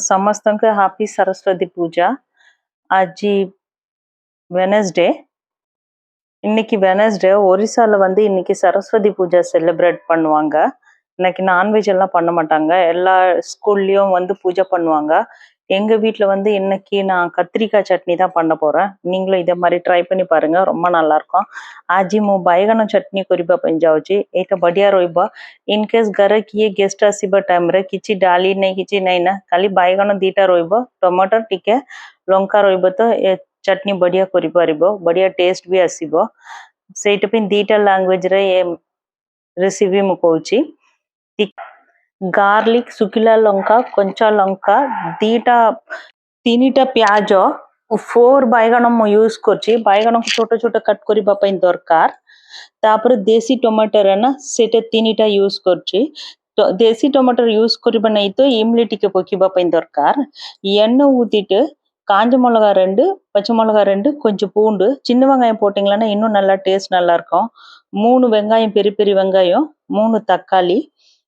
ସମସ୍ତଙ୍କୁ ହାପି ସରସ୍ୱତୀ ପୂଜା। ଆଜି வெனஸ்டே. இன்னைக்கு வெனஸ்டே ஒரிசால வந்து இன்னைக்கு சரஸ்வதி பூஜை செலிப்ரேட் பண்ணுவாங்க. இன்னைக்கு நான்வெஜ் எல்லாம் பண்ண மாட்டாங்க. எல்லா ஸ்கூல்லயும் வந்து பூஜை பண்ணுவாங்க. எங்க வீட்ல வந்து இன்னைக்கு நான் கத்திரிக்காய் சட்னி தான் பண்ண போறேன். நீங்களும் இதே மாதிரி ட்ரை பண்ணி பாருங்க, ரொம்ப நல்லா இருக்கும். ଆଜି ମୁଁ ବାଇଗଣ ଚଟନି କରିବା ପାଇଁ ଯାଉଛି। ଏଇଟା ବଢିଆ ରହିବ। ଇନ କେସ୍ ଘରେ କିଏ ଗେଷ୍ଟ ଆସିବା ଟାଇମରେ କିଛି ଡାଲି ନାହିଁ, କିଛି ନାହିଁ ନା, ଖାଲି ବାଇଗଣ ଦିଟା ରହିବ, ଟମାଟର ଟିକେ, ଲଙ୍କା ରହିବ, ତ ଏ ଚଟନି ବଢିଆ କରିପାରିବ, ବଢିଆ ଟେଷ୍ଟ ବି ଆସିବ। ସେଇଟା ପାଇଁ ଦିଟା ଲାଙ୍ଗୁଏଜରେ ଏ ରେସିପି ମୁଁ କହୁଛି। ଗାର୍ଲିକ, ଶୁଖିଲା ଲଙ୍କା, କଞ୍ଚା ଲଙ୍କା, ଦିଟା ତିନିଟା ପିଆଜ, 4 ବାଇଗଣ ମୁଁ ୟୁଜ କରୁଛି। ବାଇଗଣକୁ ଛୋଟ ଛୋଟ କଟ୍ କରିବା ପାଇଁ ଦରକାର। ତାପରେ ଦେଶୀ ଟମାଟର ନା ସେଟା ତିନିଟା ୟୁଜ କରୁଛି। ଦେଶୀ ଟମାଟର யூஸ் କରିବା ନାହିଁ ତ இம்லி ଟିକେ ପକେଇବା ପାଇଁ ଦରକାର। எண்ணெய் ஊத்திட்டு காஞ்ச மிளகா 2, பச்சை மிளகா 2, கொஞ்சம் பூண்டு, சின்ன வெங்காயம் போட்டிங்களன்னா இன்னும் நல்லா டேஸ்ட் நல்லா இருக்கும்। 3 வெங்காயம், பெரிய பெரிய வெங்காயம், 3 தக்காளி,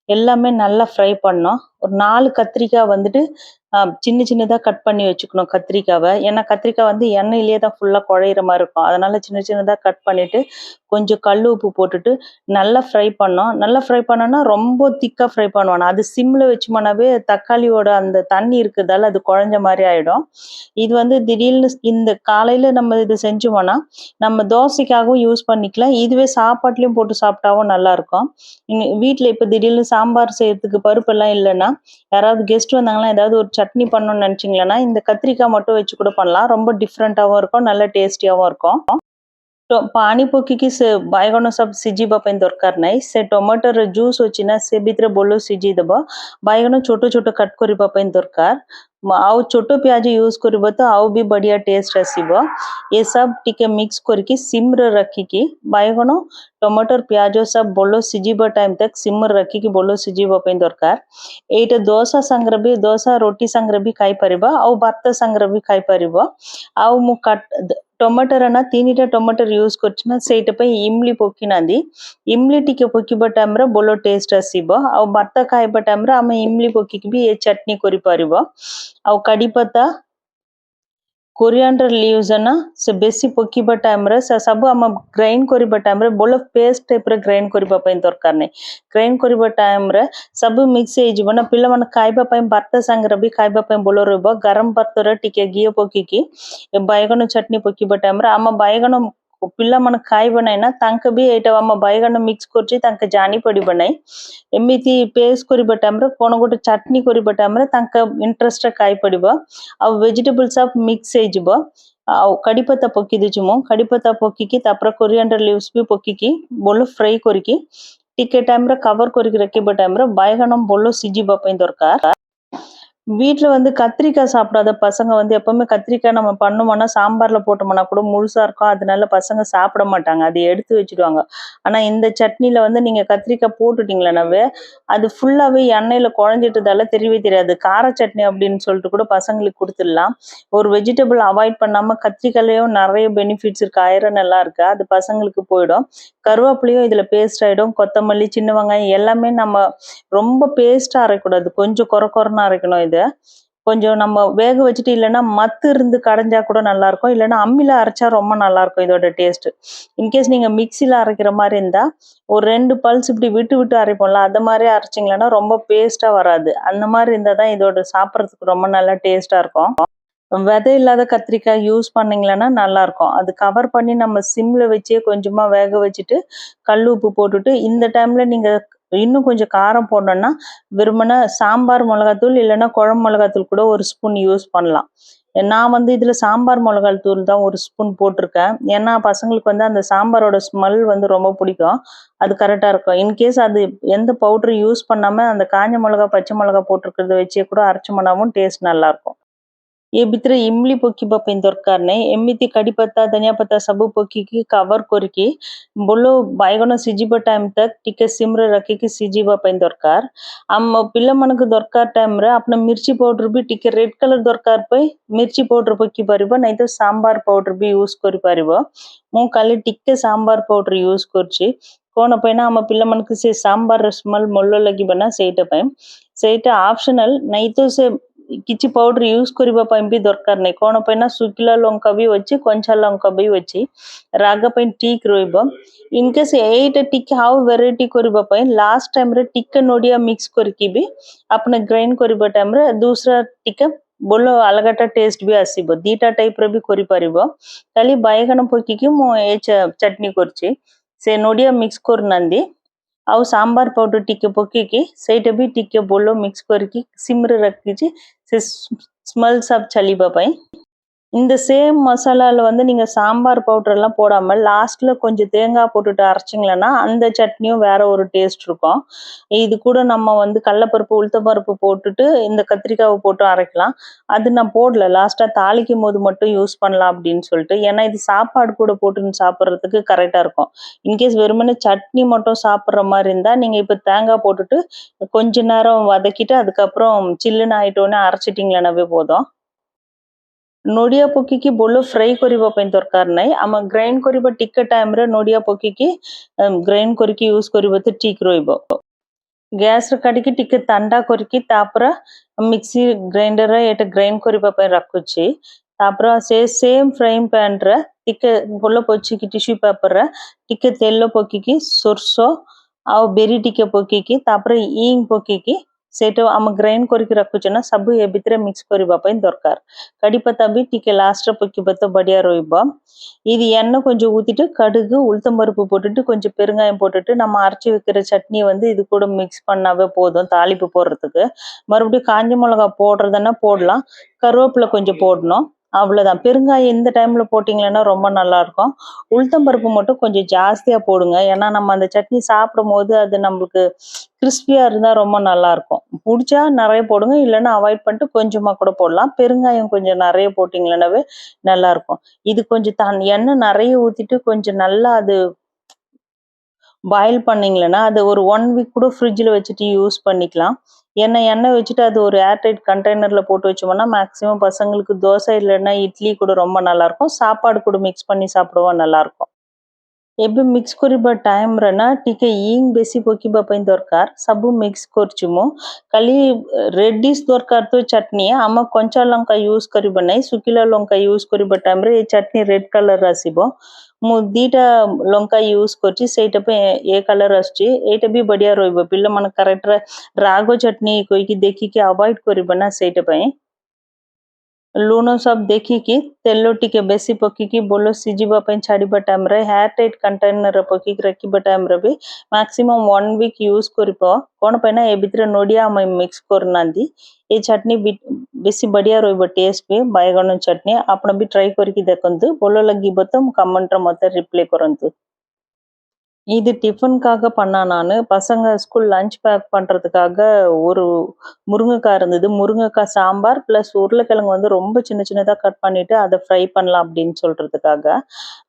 எல்லாமே நல்லா ஃப்ரை பண்ணோம்। ஒரு 4 கத்திரிக்காய் வந்துட்டு சின்ன சின்னதா கட் பண்ணி வச்சுக்கணும் கத்திரிக்காவை। ஏன்னா கத்திரிக்காய் வந்து எண்ணெயிலேயே தான் ஃபுல்லா குழையிற மாதிரி இருக்கும், அதனால சின்ன சின்னதா கட் பண்ணிட்டு கொஞ்சம் கல் உப்பு போட்டுட்டு நல்லா ஃப்ரை பண்ணோம்। நல்லா ஃப்ரை பண்ணோன்னா ரொம்ப திக்கா ஃப்ரை பண்ணுவானா, அது சிம்ல வச்சுமோனாவே தக்காளியோட அந்த தண்ணி இருக்குதால அது குழஞ்ச மாதிரி ஆயிடும்। இது வந்து திடீர்னு இந்த காலையில நம்ம இது செஞ்சோம்னா நம்ம தோசைக்காகவும் யூஸ் பண்ணிக்கலாம், இதுவே சாப்பாட்டுலயும் போட்டு சாப்பிட்டாவும் நல்லா இருக்கும்। வீட்டுல இப்ப திடீர்னு சாம்பார் செய்யறதுக்கு பருப்பு எல்லாம் இல்லைன்னா, யாராவது கெஸ்ட் வந்தாங்கன்னா ஏதாவது ஒரு சட்னி பண்ணணும்னு நினைச்சீங்கன்னா இந்த கத்திரிக்காய் மட்டும் வச்சு கூட பண்ணலாம், ரொம்ப டிஃப்ரெண்டாவும் இருக்கும், நல்ல டேஸ்டியாவும் இருக்கும்। ପାଣି ପକେଇକି ସେ ବାଇଗଣ ସବୁ ସିଝିବା ପାଇଁ ଦରକାର ନାହିଁ। ସେ ଟମାଟର ଜୁସ୍ ଅଛି ନା ସେ ଭିତରେ ଭଲ ସିଝେଇ ଦବ। ବାଇଗଣ ଛୋଟ ଛୋଟ କଟ୍ କରିବା ପାଇଁ ଦରକାର। ଆଉ ଛୋଟ ପିଆଜ ୟୁଜ କରିବ ତ ଆଉ ବି ବଢିଆ ଟେଷ୍ଟ ଆସିବ। ଏ ସବୁ ଟିକେ ମିକ୍ସ କରିକି ସିମରେ ରଖିକି ବାଇଗଣ, ଟମାଟର, ପିଆଜ ସବୁ ଭଲ ସିଝିବା ଟାଇମ ତକ ସିମରେ ରଖିକି ଭଲ ସିଝିବା ପାଇଁ ଦରକାର। ଏଇଟା ଦୋସା ସାଙ୍ଗରେ ବି, ଦୋସା ରୋଟି ସାଙ୍ଗରେ ବି ଖାଇପାରିବ, ଆଉ ଭାତ ସାଙ୍ଗରେ ବି ଖାଇପାରିବ। ଆଉ ମୁଁ ଟମାଟର ନା 3ଟା ଟମାଟର ୟୁଜ କରୁଛି ନା, ସେଇଟା ପାଇଁ ଇମଲି ପକେଇନାହାନ୍ତି। ଇମଲି ଟିକେ ପକେଇବା ଟାଇମରେ ଭଲ ଟେଷ୍ଟ ଆସିବ। ଆଉ ଭାତ ଖାଇବା ଟାଇମରେ ଆମେ ଇମଲି ପକେଇକି ବି ଏ ଚଟନି କରିପାରିବ। ଆଉ କଢି ପତ୍ତା, କୋରିଆଣ୍ଡର ଲିଭ୍ସ ନା ସେ ବେଶୀ ପକେଇବା ଟାଇମରେ ସେ ସବୁ ଆମେ ଗ୍ରାଇଣ୍ଡ କରିବା ଟାଇମରେ ଭଲ ପେଷ୍ଟ ଟାଇପର ଗ୍ରାଇଣ୍ଡ କରିବା ପାଇଁ ଦରକାର ନାହିଁ। ଗ୍ରାଇଣ୍ଡ କରିବା ଟାଇମରେ ସବୁ ମିକ୍ସ ହେଇଯିବ ନା, ପିଲାମାନେ ଖାଇବା ପାଇଁ ଭାତ ସାଙ୍ଗରେ ବି ଖାଇବା ପାଇଁ ଭଲ ରହିବ। ଗରମ ଭାତରେ ଟିକେ ଘିଅ ପକେଇକି ଏ ବାଇଗଣ ଚଟନି ପକେଇବା ଟାଇମରେ ଆମ ବାଇଗଣ ପିଲାମାନେ ଖାଇବ ନାହିଁ ନା, ତାଙ୍କ ବି ଏଇଟା ଆମ ବାଇଗଣ ମିକ୍ସ କରୁଛି ତାଙ୍କ ଜାଣି ପଡିବ ନାହିଁ। ଏମିତି ପେଷ୍ଟ କରିବା ଟାଇମରେ କଣ ଗୋଟେ ଚଟନି କରିବା ଟାଇମରେ ତାଙ୍କ ଇଣ୍ଟରେଷ୍ଟରେ ଖାଇ ପଡିବ। ଆଉ ଭେଜିଟେବଲ ସବୁ ମିକ୍ସ ହେଇଯିବ। ଆଉ କଢି ପତ୍ତା ପକେଇ ଦଉଛି ମୁଁ, କଢି ପତ୍ତା ପକେଇକି ତାପରେ କୋରିଆଣ୍ଡର ଲିଭ୍ସ ବି ପକେଇକି ଭଲ ଫ୍ରାଇ କରିକି ଟିକେ ଟାଇମରେ கவர் କରିକି ରଖିବା ଟାଇମରେ ବାଇଗଣ ଭଲ ସିଝିବା ପାଇଁ ଦରକାର। வீட்டுல வந்து கத்திரிக்காய் சாப்பிடாத பசங்க வந்து எப்பவுமே கத்திரிக்காய் நம்ம பண்ணோம்னா சாம்பார்ல போட்டோம்னா கூட முழுசா இருக்கும், அதனால பசங்க சாப்பிட மாட்டாங்க, அதை எடுத்து வச்சிடுவாங்க। ஆனா இந்த சட்னில வந்து நீங்க கத்திரிக்காய் போட்டுட்டீங்களேனாவே அது ஃபுல்லாவே எண்ணெயில குழஞ்சிட்டதால தெரியவே தெரியாது। கார சட்னி அப்படின்னு சொல்லிட்டு கூட பசங்களுக்கு கொடுத்துடலாம்। ஒரு வெஜிடபிள் அவாய்ட் பண்ணாம கத்திரிக்காயிலையும் நிறைய பெனிஃபிட்ஸ் இருக்கு, ஐரன் எல்லாம் இருக்கு, அது பசங்களுக்கு போயிடும்। கருவேப்பிலையும் இதுல பேஸ்ட் ஆயிடும், கொத்தமல்லி, சின்ன வெங்காயம் எல்லாமே நம்ம ரொம்ப பேஸ்டா அரைக்கூடாது, கொஞ்சம் கொரன்னு அரைக்கணும்। இது கொஞ்சம் நம்ம வேக வச்சுட்டு இல்லைன்னா மத்து இருந்து கடைஞ்சா கூட நல்லா இருக்கும், இல்லைன்னா அம்மில அரைச்சா ரொம்ப நல்லா இருக்கும் இதோட டேஸ்ட்। இன்கேஸ் நீங்க மிக்சில அரைக்கிற மாதிரி இருந்தா ஒரு 2 பல்ஸ் இப்படி விட்டு விட்டு அரைப்போம்ல, அந்த மாதிரி அரைச்சிங்களன்னா ரொம்ப பேஸ்டா வராது। அந்த மாதிரி இருந்தாதான் இதோட சாப்பிட்றதுக்கு ரொம்ப நல்லா டேஸ்டா இருக்கும்। விதை இல்லாத கத்திரிக்காய் யூஸ் பண்ணீங்களன்னா நல்லா இருக்கும்। அது கவர் பண்ணி நம்ம சிம்ல வச்சே கொஞ்சமா வேக வச்சுட்டு கல் உப்பு போட்டுட்டு இந்த டைம்ல நீங்க இன்னும் கொஞ்சம் காரம் போடணும்னா வெறுமனே சாம்பார் மிளகாத்தூள் இல்லைன்னா குழம்பு மிளகாத்தூள் கூட ஒரு ஸ்பூன் யூஸ் பண்ணலாம்। நான் வந்து இதுல சாம்பார் மிளகாத்தூள் தான் ஒரு ஸ்பூன் போட்டிருக்கேன், ஏன்னா பசங்களுக்கு வந்து அந்த சாம்பாரோட ஸ்மெல் வந்து ரொம்ப பிடிக்கும், அது கரெக்டா இருக்கும்। இன்கேஸ் அது எந்த பவுடரும் யூஸ் பண்ணாம அந்த காஞ்ச மிளகா, பச்சை மிளகா போட்டிருக்கிறத வச்சே கூட அரைச்சோம்னாவும் டேஸ்ட் நல்லா இருக்கும்। ଏ ଭିତରେ ଇମଲି ପକେଇବା ପାଇଁ ଦରକାର ନାହିଁ। ଏମିତି କଢି ପତ୍ତା, ଧନିଆ ପତ୍ତା ସବୁ ପକେଇକି କଭର କରିକି ଭଲ ବାଇଗଣ ସିଝିବା ଟାଇମ ତକ ଟିକେ ସିମରେ ରଖିକି ସିଝିବା ପାଇଁ ଦରକାର। ଆମ ପିଲାମାନଙ୍କୁ ଦରକାର ଟାଇମରେ ଆପଣ ମିର୍ଚି ପାଉଡର ବି ଟିକେ ରେଡ୍ କଲର ଦରକାର ପାଇଁ ମିର୍ଚି ପାଉଡର ପକେଇ ପାରିବ, ନାହିଁ ତ ସାମ୍ବାର ପାଉଡର ବି ୟୁଜ କରିପାରିବ। ମୁଁ କାଲି ଟିକେ ସାମ୍ବାର ପାଉଡର ୟୁଜ କରୁଛି, କଣ ପାଇଁ ନା ଆମ ପିଲାମାନଙ୍କୁ ସେ ସାମ୍ବାର ସ୍ମେଲ ଭଲ ଲାଗିବ ନା, ସେଇଟା ପାଇଁ। ସେଇଟା ଅପସନାଲ, ନାହିଁ ତ ସେ କିଛି ପାଉଡର ୟୁଜ୍ କରିବା ପାଇଁ ବି ଦରକାର ନାହିଁ। କ'ଣ ପାଇଁ ନା ଶୁଖିଲା ଲଙ୍କା ବି ଅଛି, କଞ୍ଚା ଲଙ୍କା ବି ଅଛି। ରାଗ ପାଇଁ ଠିକ୍ ରହିବ। ଇନ୍ କେସ୍ ଏଇଟା ଟିକେ ଆଉ ଭେରାଇଟି କରିବା ପାଇଁ ଲାଷ୍ଟ ଟାଇମ୍‌ରେ ଟିକେ ନଡ଼ିଆ ମିକ୍ସ କରିକି ବି ଆପଣ ଗ୍ରାଇଣ୍ଡ କରିବା ଟାଇମ୍‌ରେ ଦୁସରା ଟିକେ ଭଲ ଅଲଗାଟା ଟେଷ୍ଟ ବି ଆସିବ। ଦିଟା ଟାଇପ୍‌ର ବି କରିପାରିବ। ଖାଲି ବାଇଗଣ ପକେଇକି ମୁଁ ଏ ଚଟନି କରିଛି। ସେ ନଡ଼ିଆ ମିକ୍ସ କରିନାହାନ୍ତି। ଆଉ ସାମ୍ବାର ପାଉଡର ଟିକେ ପକେଇକି ସେଇଟା ବି ଟିକେ ଭଲ ମିକ୍ସ କରିକି ସିମ୍‌ରେ ରଖିଛି ସେ ସ୍மெல் सब சலிபா ପାଇଁ। இந்த சேம் மசாலால வந்து நீங்க சாம்பார் பவுடர் எல்லாம் போடாம லாஸ்ட்ல கொஞ்சம் தேங்காய் போட்டுட்டு அரைச்சிங்களன்னா அந்த சட்னியும் வேற ஒரு டேஸ்ட் இருக்கும். இது கூட நம்ம வந்து கடலைப்பருப்பு, உளுத்தம்பருப்பு போட்டுட்டு இந்த கத்திரிக்காவை போட்டு அரைக்கலாம். அது நான் போடல. லாஸ்டா தாளிக்கும் போது மட்டும் யூஸ் பண்ணலாம் அப்படின்னு சொல்லிட்டு. ஏன்னா இது சாப்பாடு கூட போட்டு சாப்பிட்றதுக்கு கரெக்டா இருக்கும். இன்கேஸ் வெறுமனே சட்னி மட்டும் சாப்பிட்ற மாதிரி இருந்தா நீங்க இப்ப தேங்காய் போட்டுட்டு கொஞ்ச நேரம் வதக்கிட்டு அதுக்கப்புறம் சில்லுன்னு ஆயிட்டோன்னே அரைச்சிட்டிங்களானாவே போதும்। ନଡ଼ିଆ ପକେଇକି ଭଲ ଫ୍ରାଏ କରିବା ପାଇଁ ଦରକାର ନାହିଁ। ଆମ ଗ୍ରାଇଣ୍ଡ କରିବା ଟିକେ ଟାଇମ୍‌ରେ ନଡ଼ିଆ ପକେଇକି ଗ୍ରାଇଣ୍ଡ କରିକି ୟୁଜ୍ କରିବା ତ ଠିକ୍ ରହିବ। ଗ୍ୟାସ୍‌ରେ କାଢ଼ିକି ଟିକେ ଥଣ୍ଡା କରିକି ତାପରେ ମିକ୍ସି ଗ୍ରାଇଣ୍ଡରରେ ଏଇଟା ଗ୍ରାଇଣ୍ଡ କରିବା ପାଇଁ ରଖୁଛି। ତାପରେ ସେ ସେମ୍ ଫ୍ରାଇଂ ପ୍ୟାନ୍‌ରେ ଟିକେ ଭଲ ପୋଛିକି ଟିସ୍ୟୁ ପେପରରେ ଟିକେ ତେଲ ପକେଇକି ସୋରିଷ ଆଉ ବିରି ଟିକେ ପକେଇକି ତାପରେ ଇଙ୍ଗ ପକେଇକି ସେଇଟା ଆମ ଗ୍ରାଇଣ୍ଡ କରିକି ରଖୁଛେ ନା ସବୁ ଏ ଭିତରେ ମିକ୍ସ କରିବା ପାଇଁ ଦରକାର। கடி பத்தா ବି ଟିକେ லாஸ்ட்ல பொக்கி பத்த படியா ரோய்பா। இது எண்ணெய் கொஞ்சம் ஊத்திட்டு கடுகு உளுத்தம்பருப்பு போட்டுட்டு கொஞ்சம் பெருங்காயம் போட்டுட்டு நம்ம அரைச்சி வைக்கிற சட்னி வந்து இது கூட மிக்ஸ் பண்ணாவே போதும் தாளிப்பு போடுறதுக்கு। மறுபடியும் காஞ்ச மிளகா போடுறதுன்னா போடலாம், கருவேப்பிலை கொஞ்சம் போடணும், அவ்வளவுதான்। பெருங்காயம் இந்த டைம்ல போட்டீங்கன்னா ரொம்ப நல்லா இருக்கும்। உளுத்தம்பருப்பு மட்டும் கொஞ்சம் ஜாஸ்தியா போடுங்க, ஏன்னா நம்ம அந்த சட்னி சாப்பிடும் போது அது நம்மளுக்கு கிறிஸ்பியா இருந்தா ரொம்ப நல்லா இருக்கும்। பிடிச்சா நிறைய போடுங்க, இல்லைன்னா அவாய்ட் பண்ணிட்டு கொஞ்சமா கூட போடலாம்। பெருங்காயம் கொஞ்சம் நிறைய போட்டீங்கன்னாவே நல்லா இருக்கும்। இது கொஞ்சம் எண்ணெய் நிறைய ஊத்திட்டு கொஞ்சம் நல்லா அது பாயில் பண்ணீங்கன்னா அது ஒரு 1 வீக் கூட ஃப்ரிட்ஜில் வச்சுட்டு யூஸ் பண்ணிக்கலாம்। எண்ணெய் வச்சுட்டு அது ஒரு ஏர்டைட் கண்டெய்னர்ல போட்டு வச்சோம்னா மேக்ஸிமம் பசங்களுக்கு தோசை இல்லைன்னா இட்லி கூட ரொம்ப நல்லா இருக்கும், சாப்பாடு கூட மிக்ஸ் பண்ணி சாப்பிடுவோம் நல்லா இருக்கும்। ଏବେ ମିକ୍ସ କରିବା ଟାଇମ୍‌ରେ ନା ଟିକେ ଇଙ୍ଗ ବେଶୀ ପକେଇବା ପାଇଁ ଦରକାର। ସବୁ ମିକ୍ସ କରିଛି ମୁଁ। ଖାଲି ରେଡିସ୍ ଦରକାର ତ ଚଟନି, ଆମ କଞ୍ଚା ଲଙ୍କା ୟୁଜ୍ କରିବା ନାହିଁ, ଶୁଖିଲା ଲଙ୍କା ୟୁଜ୍ କରିବା ଟାଇମ୍‌ରେ ଏ ଚଟନି ରେଡ୍ କଲର୍ ଆସିବ। ମୁଁ ଦିଟା ଲଙ୍କା ୟୁଜ୍ କରିଛି, ସେଇଟା ପାଇଁ ଏ କଲର୍ ଆସୁଛି। ଏଇଟା ବି ବଢ଼ିଆ ରହିବ। ପିଲାମାନେ କରେକ୍ଟରେ ରାଗ ଚଟନି କହିକି ଦେଖିକି ଆଭଏଡ୍ କରିବ ନା ସେଇଟା ପାଇଁ। ଲୁଣ ସବୁ ଦେଖିକି ତେଲ ଟିକେ ବେଶୀ ପକେଇକି ଭଲ ସିଝିବା ପାଇଁ ଛାଡ଼ିବା ଟାଇମ୍‌ରେ ଏୟାର ଟାଇଟ୍ କଣ୍ଟେନର୍‌ରେ ପକେଇକି ରଖିବା ଟାଇମ୍‌ରେ ବି ମାକ୍ସିମମ୍ 1 ୱିକ୍ ୟୁଜ୍ କରିବ। କ'ଣ ପାଇଁ ନା ଏ ଭିତରେ ନଡ଼ିଆ ଆମେ ମିକ୍ସ କରୁନାହାନ୍ତି। ଏ ଚଟନି ବେଶୀ ବଢ଼ିଆ ରହିବ ଟେଷ୍ଟ ବି, ବାଇଗଣ ଚଟନି। ଆପଣ ବି ଟ୍ରାଏ କରିକି ଦେଖନ୍ତୁ, ଭଲ ଲାଗିବ ତ କମେଣ୍ଟରେ ମୋତେ ରିପ୍ଲାଏ କରନ୍ତୁ। இது டிஃபனுக்காக பண்ணா நானு. பசங்க ஸ்கூல் லஞ்ச் பேக் பண்றதுக்காக ஒரு முருங்கைக்காய் இருந்தது. முருங்கைக்காய் சாம்பார் பிளஸ் உருளைக்கிழங்கு வந்து ரொம்ப சின்ன சின்னதா கட் பண்ணிட்டு அதை ஃப்ரை பண்ணலாம் அப்படின்னு சொல்றதுக்காக।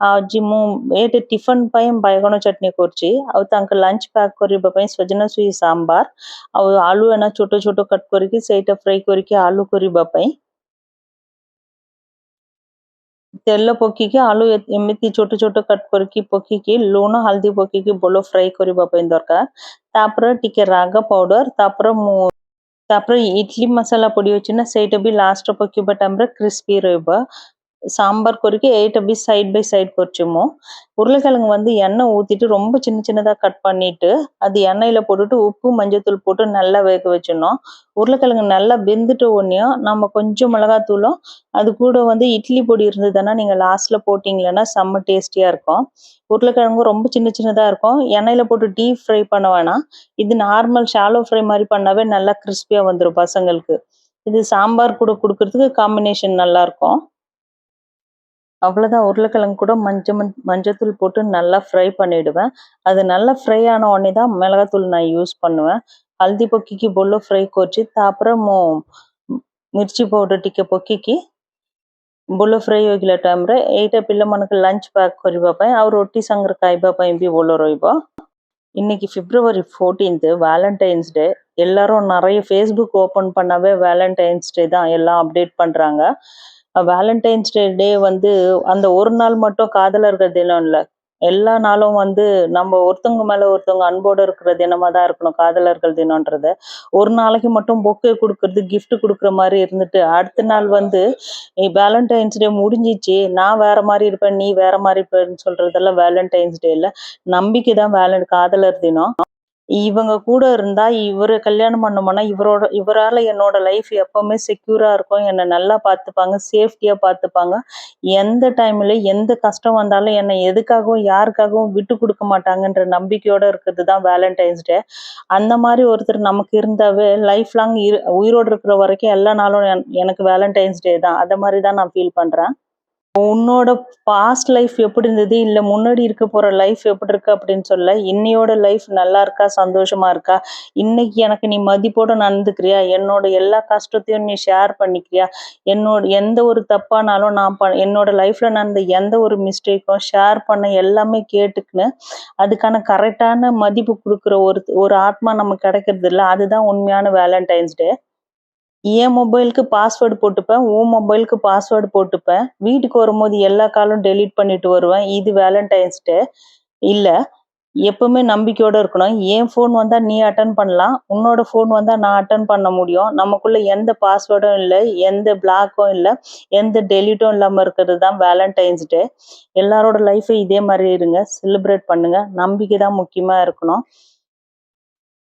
ଆଜି ମୁଁ ଏଇଟା ଟିଫିନ୍ ପାଇଁ ବାଇଗଣ ଚଟନି କରୁଛି, ଆଉ ତାଙ୍କ ଲଞ୍ଚ ପ୍ୟାକ୍ କରିବା ପାଇଁ ସଜନା ଛୁଇଁ ସାମ୍ବାର, ଆଉ ଆଳୁ ଏନା ଛୋଟ ଛୋଟ କଟ୍ କରିକି ସେଇଟା ଫ୍ରାଇ କରିକି ଆଳୁ କରିବା ପାଇଁ। ତେଲ ପକେଇକି ଆଳୁ ଏମିତି ଛୋଟ ଛୋଟ କଟ୍ କରିକି ପକେଇକି ଲୁଣ ହଳଦୀ ପକେଇକି ଭଲ ଫ୍ରାଇ କରିବା ପାଇଁ ଦରକାର। ତାପରେ ଟିକେ ରାଗ ପାଉଡର, ତାପରେ ଇଡଲି ମସଲା ପଡି ଅଛି ନା ସେଇଟା ବି ଲାଷ୍ଟ ପକେଇବା ଟାଇମ୍‌ରେ କ୍ରିସ୍ପି ରହିବ। சாம்பார் କରିକି ଏଇଟା ବି சைடு பை சைடு କରିச்சு ମୁଁ। உருளைக்கிழங்கு வந்து எண்ணெய் ஊத்திட்டு ரொம்ப சின்ன சின்னதா கட் பண்ணிட்டு அது எண்ணெயில போட்டுட்டு உப்பு மஞ்சத்தூள் போட்டு நல்லா வேக வச்சிடணும்। உருளைக்கிழங்கு நல்லா வெந்துட்ட உடனேயும் நம்ம கொஞ்சம் மிளகாத்தூளும் அது கூட வந்து இட்லி பொடி இருந்ததுன்னா நீங்க லாஸ்ட்ல போட்டீங்கன்னா செம்ம டேஸ்டியா இருக்கும்। உருளைக்கிழங்கு ரொம்ப சின்ன சின்னதா இருக்கும், எண்ணெயில போட்டு டீப் ஃப்ரை பண்ண வேணாம்। இது நார்மல் ஷாலோ ஃப்ரை மாதிரி பண்ணாவே நல்லா கிறிஸ்பியா வந்துடும் பசங்களுக்கு। இது சாம்பார் கூட கொடுக்கறதுக்கு காம்பினேஷன் நல்லா இருக்கும்। அவ்வளோதான், உருளைக்கிழங்கு கூட மஞ்சத்தூள் போட்டு நல்லா ஃப்ரை பண்ணிடுவேன்। அது நல்லா ஃப்ரை ஆன உடனே தான் மிளகாத்தூள் நான் யூஸ் பண்ணுவேன்। ହଳଦୀ ପକେଇକି ଭଲ ଫ୍ରାଏ କରୁଛି, ତାପରେ ମୁଁ ମିର୍ଚି ପାଉଡର ଟିକେ ପକେଇକି ଭଲ ଫ୍ରାଏ ହୋଇଗଲା ଟାଇମ୍‌ରେ ଏଇଟା ପିଲାମାନଙ୍କୁ ଲଞ୍ଚ ପ୍ୟାକ୍ କରିବା ପାଇଁ ଆଉ ରୋଟି ସାଙ୍ଗରେ ଖାଇବା ପାଇଁ ବି ଭଲ ରହିବ। இன்னைக்கு பிப்ரவரி 14th வேலண்டைன்ஸ் டே। எல்லாரும் நிறைய ஃபேஸ்புக் ஓப்பன் பண்ணாவே வேலண்டைன்ஸ் டே தான் எல்லாம் அப்டேட் பண்றாங்க। வேலண்டைன்ஸ் டே வந்து அந்த ஒரு நாள் மட்டும் காதலர்கள் தினம் இல்லை, எல்லா நாளும் வந்து நம்ம ஒருத்தவங்க மேல ஒருத்தவங்க அன்போட இருக்கிற தினமா தான் இருக்கணும் காதலர்கள் தினம்ன்றது. ஒரு நாளைக்கு மட்டும் பொக்கே குடுக்குறது, கிஃப்ட் குடுக்குற மாரி இருந்துட்டு, அடுத்த நாள் வந்து வேலண்டைன்ஸ் டே முடிஞ்சிச்சு. நான் வேற மாரி இருப்பேன், நீ வேற மாரி இருப்பேன்னு சொல்றதெல்லாம் வேலண்டைன்ஸ் டே இல்ல. நம்பிக்கை தான் காதலர் தினம். இவங்க கூட இருந்தா, இவர கல்யாணம் பண்ணோம்னா, இவரால என்னோட லைஃப் எப்பவுமே செக்யூரா இருக்கும். என்ன நல்லா பார்த்துப்பாங்க, சேஃப்டியா பார்த்துப்பாங்க. எந்த டைம்ல எந்த கஷ்டம் வந்தாலும் என்ன எதுக்காகவும், யாருக்காகவும் விட்டு குடுக்க மாட்டாங்கன்ற நம்பிக்கையோட இருக்கிறது தான் வேலண்டைன்ஸ் டே. அந்த மாரி ஒருத்தர் நமக்கு இருந்தாவே லைஃப் லாங் உயிரோட இருக்கிற வரைக்கும் எல்லா நாளும் எனக்கு வேலண்டைன்ஸ் டே தான். அத மாரி தான் நான் ஃபீல் பண்றேன். உன்னோட பாஸ்ட் லைஃப் எப்படி இருந்தது? இல்ல முன்னாடி இருக்க போற லைஃப் எப்படி இருக்கு அப்படின்னு சொல்ல, இன்னையோட லைஃப் நல்லா இருக்கா? சந்தோஷமா இருக்கா? இன்னைக்கு எனக்கு நீ மதிப்போட நடந்துக்கிறியா? என்னோட எல்லா கஷ்டத்தையும் நீ ஷேர் பண்ணிக்கிறியா? என்னோட எந்த ஒரு தப்பானாலும் என்னோட லைஃப்ல நடந்த எந்த ஒரு மிஸ்டேக்கும் ஷேர் பண்ண எல்லாமே கேட்டுக்கின்னு, அதுக்கான கரெக்ட்டான மதிப்பு குடுக்குற ஒரு ஒரு ஆத்மா நமக்கு கிடைக்கிறதில்ல. அதுதான் உண்மையான வேலண்டைன்ஸ் டே. என் மொபைலுக்கு பாஸ்வேர்டு போட்டுப்பேன். உன் மொபைலுக்கு பாஸ்வேர்டு போட்டுப்பேன். வீட்டுக்கு வரும்போது எல்லா காலும் டெலீட் பண்ணிட்டு வருவேன். இது வேலண்டைன்ஸ் டே இல்ல. எப்பவுமே நம்பிக்கையோட இருக்கணும். என் ஃபோன் வந்தா நீ அட்டெண்ட் பண்ணலாம். உன்னோட ஃபோன் வந்தா நான் அட்டெண்ட் பண்ண முடியும். நமக்குள்ள எந்த பாஸ்வேர்டும் இல்ல, எந்த பிளாக்கும் இல்ல, எந்த டெலீட்டும் இல்லாம இருக்கிறது தான் வேலண்டைன்ஸ் டே. எல்லாரோட லைஃபும் இதே மாரி இருங்க. செலிப்ரேட் பண்ணுங்க. நம்பிக்கை தான் முக்கியமா இருக்கணும்.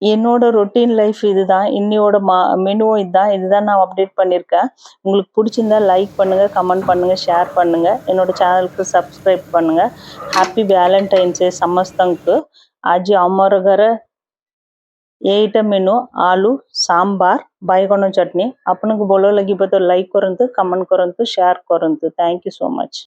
என்னோட ரொட்டீன் லைஃப் இதுதான். இன்னையோட மெனுவும் இதுதான். இதுதான் நான் அப்டேட் பண்ணியிருக்கேன். உங்களுக்கு புடிச்சிருந்தா லைக் பண்ணுங்க, கமெண்ட் பண்ணுங்க, ஷேர் பண்ணுங்க. என்னோட சேனலுக்கு ସବସ୍କ୍ରାଇବ୍ பண்ணுங்க. ହ୍ୟାପି ଭ୍ୟାଲେଣ୍ଟାଇନ୍ସ ଡେ ସମସ୍ତଙ୍କୁ। ଆଜି ଆମର ଘରେ ଏଇଟା ମେନୁ ଆଳୁ, ସାମ୍ବାର, ବାଇଗଣ ଚଟନି। ଆପଣଙ୍କୁ ଭଲ ଲାଗିବ ତ ଲାଇକ୍ କରନ୍ତୁ, କମେଣ୍ଟ କରନ୍ତୁ, ସେୟାର କରନ୍ତୁ। Thank you so much.